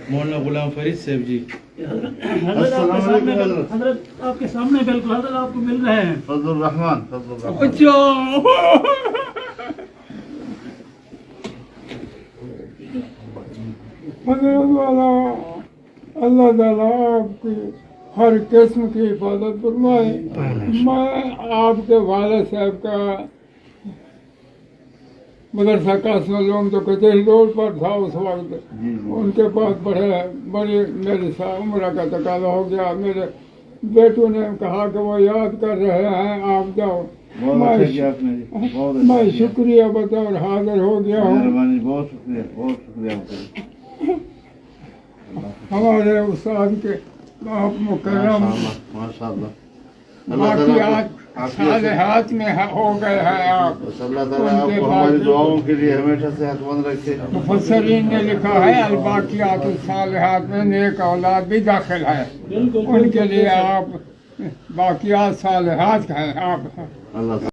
مولانا غلام فرید صاحب جی، حضرت آپ کے سامنے بالکل حضرت آپ کو مل رہے ہیں. فضل الرحمان، فضل الرحمان. اچھا حضرت والا اللہ تعالیٰ آپ کی ہر قسم کی حفاظت فرمائے. میں آپ کے والد صاحب کا مدرسہ قاسم العلوم تو کچہری روڈ پر تھا اس وقت. ان کے پاس بڑی میری عمرہ کا تقاضا ہو گیا. میرے بیٹوں نے کہا کہ وہ یاد کر رہے ہیں، آپ جاؤ. میں شکریہ بطور حاضر ہو گیا ہوں. بہت شکریہ، بہت شکریہ. ہمارے استاد کے آپ مکرم ماشاء اللہ، باقیات صالحات میں ہو گئے ہیں. آپ اللہ تعالیٰ آپ کو ہماری دعاؤں کے لیے ہمیشہ صحت مند رکھے. مفسرین نے لکھا ہے الباقیات الصالحات میں نیک اولاد بھی داخل ہے. ان کے لیے آپ باقیات صالحات ہیں. آپ